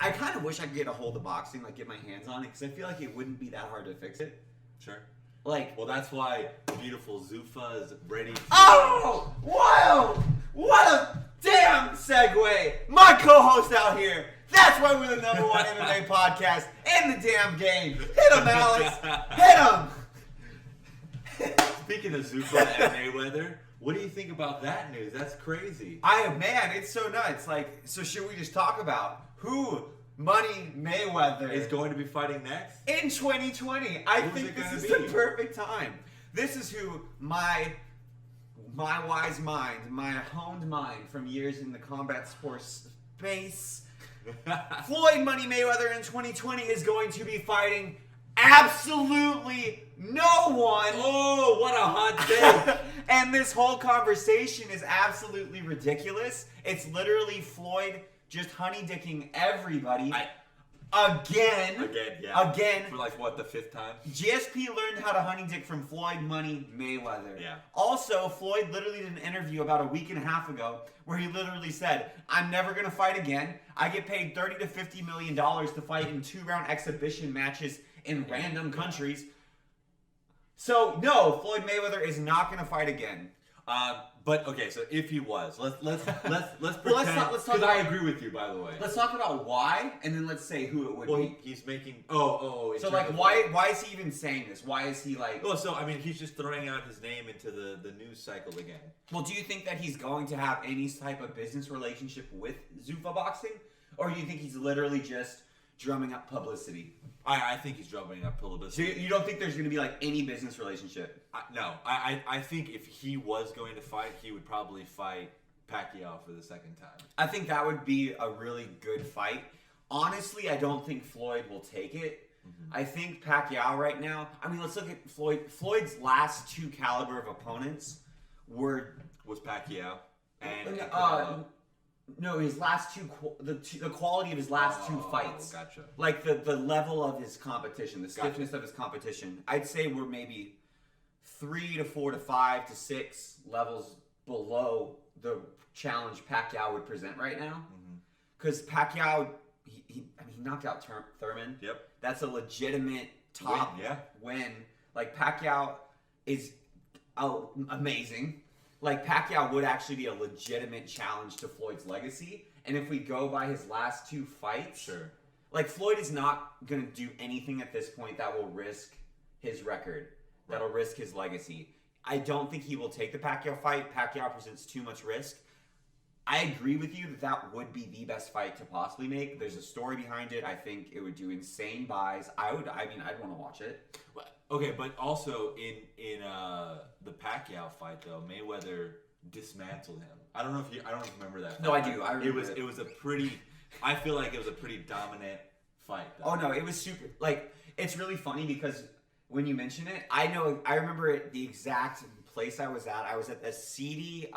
I kind of wish I could get a hold of boxing, like get my hands on it, because I feel like it wouldn't be that hard to fix it. Sure. Like, well, that's why beautiful Zuffa is ready to... Oh! Wow! What a damn segue! My co-host out here. That's why we're the #1 MMA podcast in the damn game. Hit him, Alex. Hit him. Speaking of Zuffa and Mayweather, what do you think about that news? That's crazy. Man, it's so nuts. Like, so should we just talk about who Money Mayweather is going to be fighting next in 2020? I think this is the perfect time. This is who my wise mind, my honed mind from years in the combat sports space, Floyd Money Mayweather in 2020 is going to be fighting absolutely no one. Oh, what a hot take. And this whole conversation is absolutely ridiculous. It's literally Floyd just honey-dicking everybody. Again, yeah. Again. For like, what, the 5th time? GSP learned how to honey-dick from Floyd Money Mayweather. Yeah. Also, Floyd literally did an interview about a week and a half ago where he literally said, I'm never going to fight again. I get paid $30 to $50 million to fight in 2-round exhibition matches in random countries. So, no, Floyd Mayweather is not going to fight again. But okay, so if he was, let's pretend. Well, let's talk because I agree with you, by the way. Let's talk about why, and then let's say who it would be. He's making. So like, why is he even saying this? Why is he like? Well, so I mean, he's just throwing out his name into the news cycle again. Well, do you think that he's going to have any type of business relationship with Zuffa Boxing, or do you think he's literally just drumming up publicity? I think he's drumming up publicity. So you don't think there's going to be like any business relationship? No. I think if he was going to fight, he would probably fight Pacquiao for the 2nd time. I think that would be a really good fight. Honestly, I don't think Floyd will take it. Mm-hmm. I think Pacquiao right now, I mean, let's look at Floyd. Floyd's last 2 caliber of opponents was Pacquiao and no, his last 2, the quality of his last 2 fights. Gotcha. Like the level of his competition, the stiffness of his competition. I'd say we're maybe 3 to 4 to 5 to 6 levels below the challenge Pacquiao would present right now. Because Pacquiao, he knocked out Thurman. Yep. That's a legitimate top win. Like, Pacquiao is amazing. Like, Pacquiao would actually be a legitimate challenge to Floyd's legacy. And if we go by his last 2 fights, sure. Like, Floyd is not going to do anything at this point that will risk his record, that'll risk his legacy. I don't think he will take the Pacquiao fight. Pacquiao presents too much risk. I agree with you that would be the best fight to possibly make. There's a story behind it. I think it would do insane buys. I'd want to watch it. Okay, but also in the Pacquiao fight though, Mayweather dismantled him. I don't know if you remember that fight. No, I do. I remember it was a pretty. I feel like it was a pretty dominant fight. Though. Oh no, it was super. Like, it's really funny because when you mention it, I remember it, the exact place I was at. I was at the seedy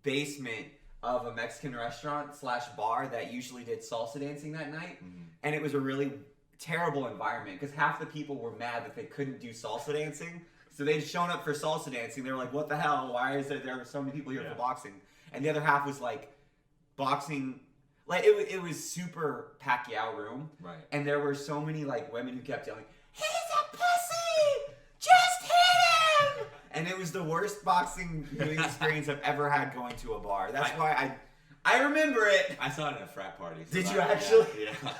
basement of a Mexican restaurant / bar that usually did salsa dancing that night, and it was a really terrible environment because half the people were mad that they couldn't do salsa dancing, so they'd shown up for salsa dancing. They were like, "What the hell? Why is there so many people here for boxing?" And the other half was like, boxing. Like, it was super Pacquiao room, right? And there were so many like women who kept yelling, "He's a pussy! Just hit him!" And it was the worst boxing viewing experience I've ever had going to a bar. That's why I remember it. I saw it at a frat party. So Did you actually? Yeah.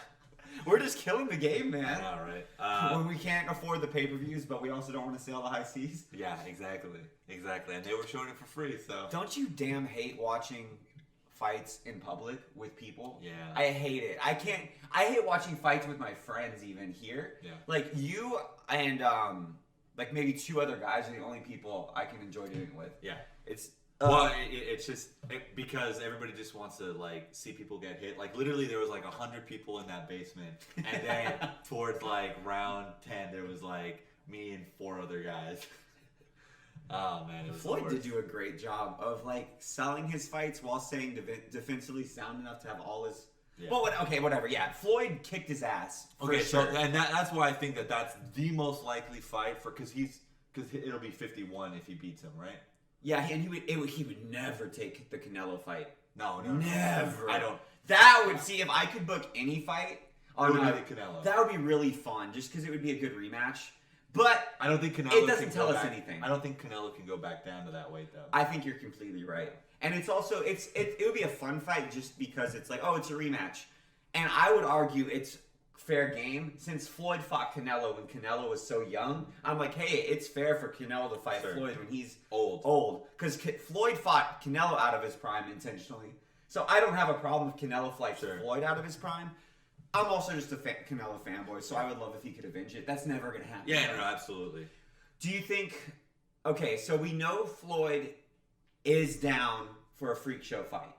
We're just killing the game, man. All right. When we can't afford the pay-per-views, but we also don't want to sail the high seas. Yeah, exactly. And they were showing it for free, so. Don't you damn hate watching fights in public with people? Yeah. I hate it. I hate watching fights with my friends even here. Yeah. Like, you and like maybe 2 other guys are the only people I can enjoy doing it with. Yeah. It's it's just because everybody just wants to like see people get hit. Like, literally there was like 100 people in that basement, and then towards like round 10 there was like me and 4 other guys. Oh man, it was Floyd did do a great job of like selling his fights while staying defensively sound enough to have all his. Yeah. Well, okay, whatever. Yeah, Floyd kicked his ass. Okay, sure. So and that's why I think that's the most likely fight because it'll be 51 if he beats him, right? Yeah, and he would never take the Canelo fight. No, never. I don't. That would see if I could book any fight. It would be Canelo. That would be really fun, just because it would be a good rematch. But I don't think Canelo. It doesn't tell us anything. I don't think Canelo can go back down to that weight though. I think you're completely right, and it's also it would be a fun fight just because it's like, oh, it's a rematch, and I would argue it's fair game since Floyd fought Canelo when Canelo was so young. I'm like, hey, it's fair for Canelo to fight Floyd when he's old, because Floyd fought Canelo out of his prime intentionally, so I don't have a problem if Canelo fights Floyd out of his prime. I'm also just a Canelo fanboy, so I would love if he could avenge it. That's never going to happen. Yeah, no, absolutely. Do you think... Okay, so we know Floyd is down for a freak show fight.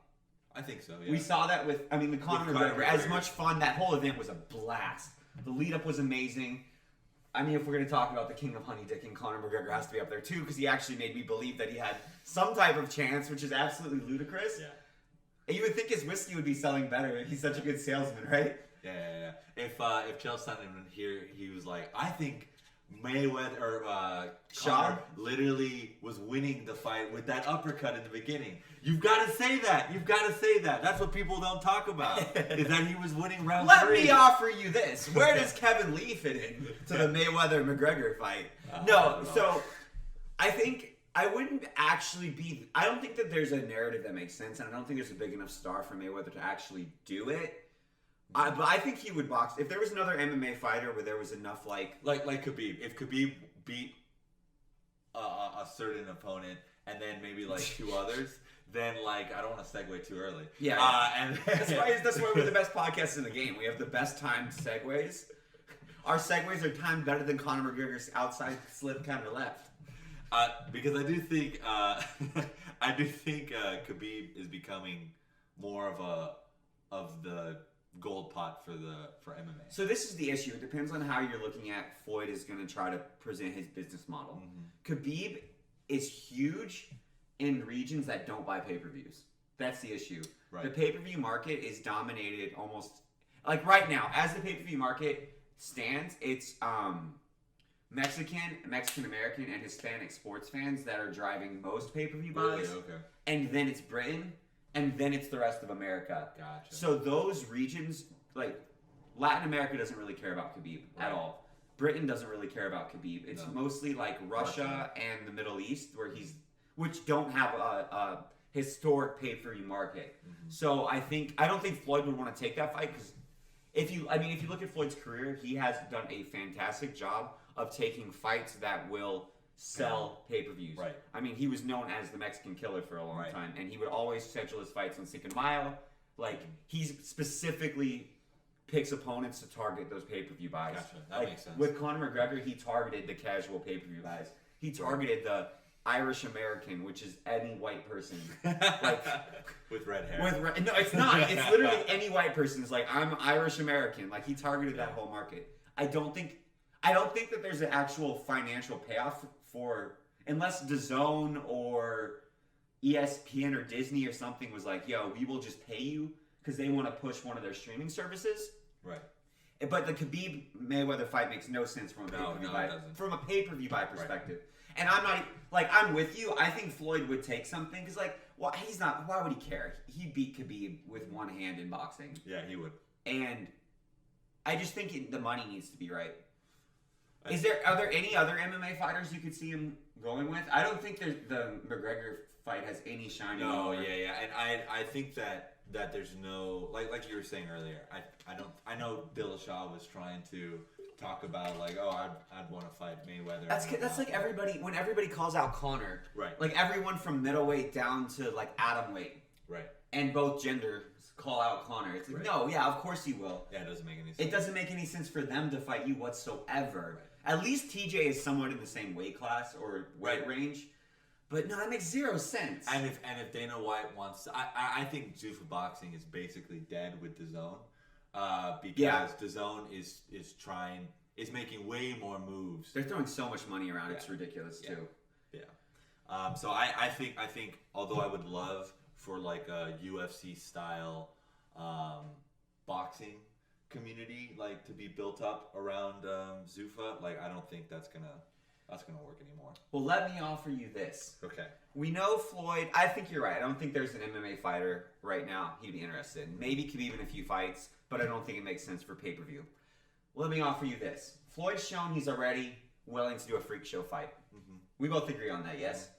I think so, yeah. We saw that with... I mean, the Conor McGregor. As much fun, that whole event was a blast. The lead-up was amazing. I mean, if we're going to talk about the king of honey dicking, Conor McGregor has to be up there, too, because he actually made me believe that he had some type of chance, which is absolutely ludicrous. Yeah. You would think his whiskey would be selling better. He's such a good salesman, right? Yeah. If Chael Sonnen here, he was like, I think Mayweather or Conor literally was winning the fight with that uppercut in the beginning. You've got to say that. That's what people don't talk about. Is that he was winning round 3. Let me offer you this. Where does Kevin Lee fit in to the Mayweather-McGregor fight? No, so I think I wouldn't actually be... I don't think that there's a narrative that makes sense, and I don't think there's a big enough star for Mayweather to actually do it. But I think he would box. If there was another MMA fighter where there was enough like Khabib. If Khabib beat a certain opponent and then maybe like 2 others, then like I don't want to segue too early. Yeah. And that's why we're the best podcast in the game. We have the best timed segues. Our segues are timed better than Conor McGregor's outside slip counter left. Because I do think Khabib is becoming more of the gold pot for MMA. So this is the issue. It depends on how you're looking at Floyd is going to try to present his business model. Khabib is huge in regions that don't buy pay-per-views. That's the issue. Right. The pay-per-view market is dominated almost like right now. As the pay-per-view market stands, it's Mexican American, and Hispanic sports fans that are driving most pay-per-view buys. Really? Okay. And then it's Britain. And then it's the rest of America. Gotcha. So those regions, like Latin America doesn't really care about Khabib at all. Britain doesn't really care about Khabib. It's mostly like Russia and the Middle East, which don't have a historic pay-per-view market. So I don't think Floyd would want to take that fight because if you look at Floyd's career, he has done a fantastic job of taking fights that will sell pay-per-views. Right. I mean, he was known as the Mexican Killer for a long time, and he would always schedule his fights on Cinco de Mayo. Like, he specifically picks opponents to target those pay-per-view buys. Gotcha. That makes sense. With Conor McGregor, he targeted the casual pay-per-view buys. He targeted the Irish American, which is any white person. Like, with red hair. No, it's not. It's literally any white person is like, I'm Irish American. Like, he targeted that whole market. I don't think that there's an actual financial payoff for, unless DAZN or ESPN or Disney or something was like, yo, we will just pay you because they want to push one of their streaming services. Right. But the Khabib Mayweather fight makes no sense from a pay-per-view buy. From a pay-per-view buy perspective. Right. And I'm not like, I'm with you. I think Floyd would take something because like, well, why would he care? He beat Khabib with one hand in boxing. Yeah, he would. And I just think the money needs to be right. Are there any other MMA fighters you could see him going with? I don't think the McGregor fight has any shine. No, yeah, and I think that there's no like you were saying earlier. I know Dillashaw was trying to talk about like, oh, I'd want to fight Mayweather. That's like when everybody calls out Conor. Right. Like everyone from middleweight down to like atom weight. Right. And both genders call out Conor. It's like, no, yeah, of course he will. Yeah, it doesn't make any sense. It doesn't make any sense for them to fight you whatsoever. Right. At least TJ is somewhat in the same weight class or weight range. But no, that makes zero sense. And if Dana White wants to, I think Zuffa Boxing is basically dead with DAZN. Because DAZN is making way more moves. They're throwing so much money around, it's ridiculous too. Yeah. So I think although I would love for like a UFC style boxing community like to be built up around Zuffa, like I don't think that's gonna that's gonna work anymore. Well, let me offer you this. Okay. We know Floyd. I think you're right. I don't think there's an MMA fighter right now he'd be interested in. Maybe Khabib in a few fights, but I don't think it makes sense for pay-per-view. Let me offer you this. Floyd's shown he's already willing to do a freak show fight. Mm-hmm. We both agree on that, yes?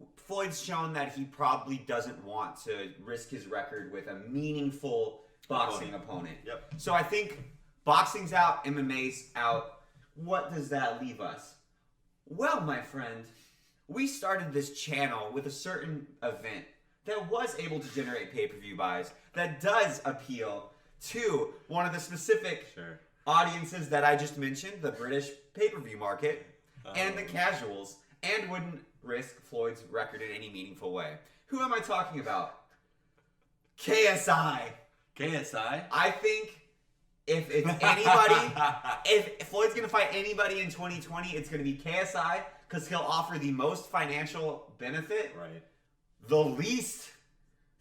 Mm-hmm. Floyd's shown that he probably doesn't want to risk his record with a meaningful boxing opponent. Yep. So I think boxing's out, MMA's out. What does that leave us? Well, my friend, we started this channel with a certain event that was able to generate pay-per-view buys, that does appeal to one of the specific audiences that I just mentioned, the British pay-per-view market, and the casuals, and wouldn't risk Floyd's record in any meaningful way. Who am I talking about? KSI. KSI? I think if it's anybody, if Floyd's going to fight anybody in 2020, it's going to be KSI, because he'll offer the most financial benefit, right? The least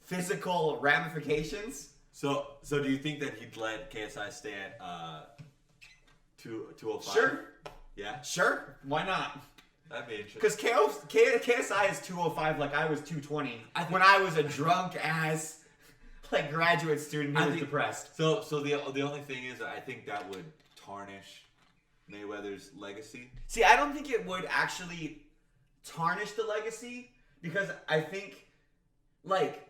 physical ramifications. So do you think that he'd let KSI stay at 205? Sure. Yeah? Sure. Why not? That'd be interesting. Because KSI is 205 like I was 220 when I was a drunk ass like graduate student who was depressed. So the only thing is, I think that would tarnish Mayweather's legacy. See, I don't think it would actually tarnish the legacy, because I think, like,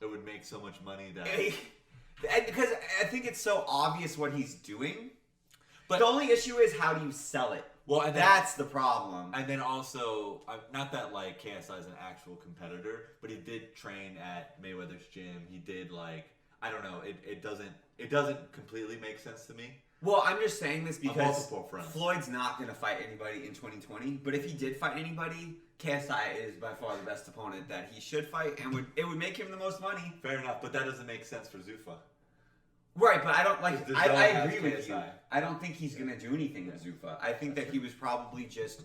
it would make so much money that... because I think it's so obvious what he's doing. But the only issue is, how do you sell it? Well, and that's the problem. And then also, not that like KSI is an actual competitor, but he did train at Mayweather's gym. He did, like, I don't know. It doesn't completely make sense to me. Well, I'm just saying this because Floyd's not going to fight anybody in 2020. But if he did fight anybody, KSI is by far the best opponent that he should fight, and it would make him the most money. Fair enough, but that doesn't make sense for Zuffa. Right, but I don't like. I agree with you. I don't think he's going to do anything with Zuffa. I think that he was probably just.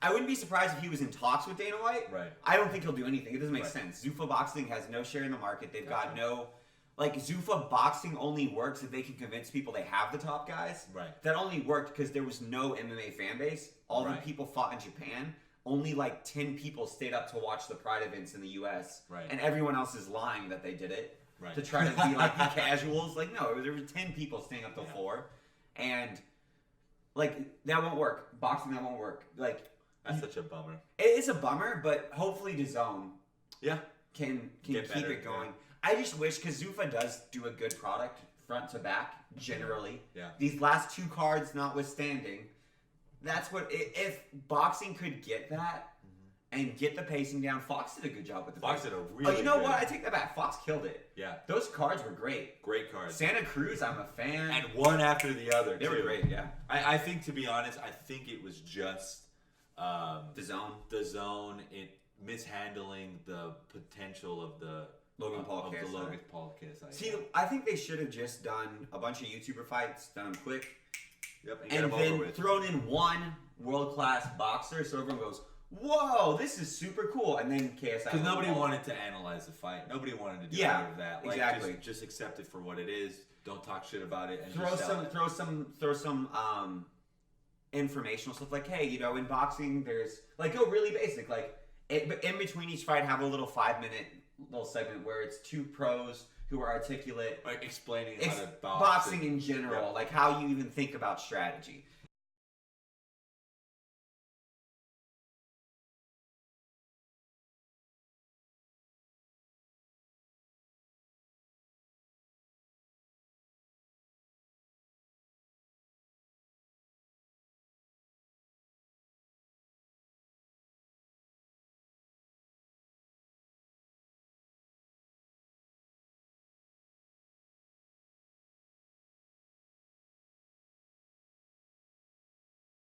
I wouldn't be surprised if he was in talks with Dana White. Right. I don't think he'll do anything. It doesn't make sense. Zuffa Boxing has no share in the market. They've got no. Like, Zuffa Boxing only works if they can convince people they have the top guys. Right. That only worked because there was no MMA fan base. All the people fought in Japan. Only like 10 people stayed up to watch the Pride events in the U.S. Right. And everyone else is lying that they did it. Right. To try to be like the casuals. Like, no, there were 10 people staying up till 4. And, like, that won't work. Boxing, that won't work. Like, that's such a bummer. It is a bummer, but hopefully DAZN can keep it going. Yeah. I just wish, because Zuffa does do a good product front to back, generally. Yeah. These last 2 cards notwithstanding, that's what, if boxing could get that and get the pacing down, Fox did a good job with the Fox did a really you know what? I take that back. Fox killed it. Yeah. Those cards were great. Great cards. Santa Cruz, I'm a fan. And one after the other, They were great, yeah. I think, to be honest, I think it was just DAZN mishandling the potential of the Logan Paul KSI. See, I think they should have just done a bunch of YouTuber fights, done them quick, and then thrown in one world-class boxer, so everyone goes, whoa, this is super cool, and then KSI. Because nobody wanted to analyze the fight. Nobody wanted to do any of that. Like, exactly. Just accept it for what it is. Don't talk shit about it. And throw some informational stuff, like, hey, you know, in boxing, there's, like, go really basic, like, in between each fight, have a little 5-minute little segment where it's 2 pros who are articulate, like explaining how to boxing in general, like how you even think about strategy.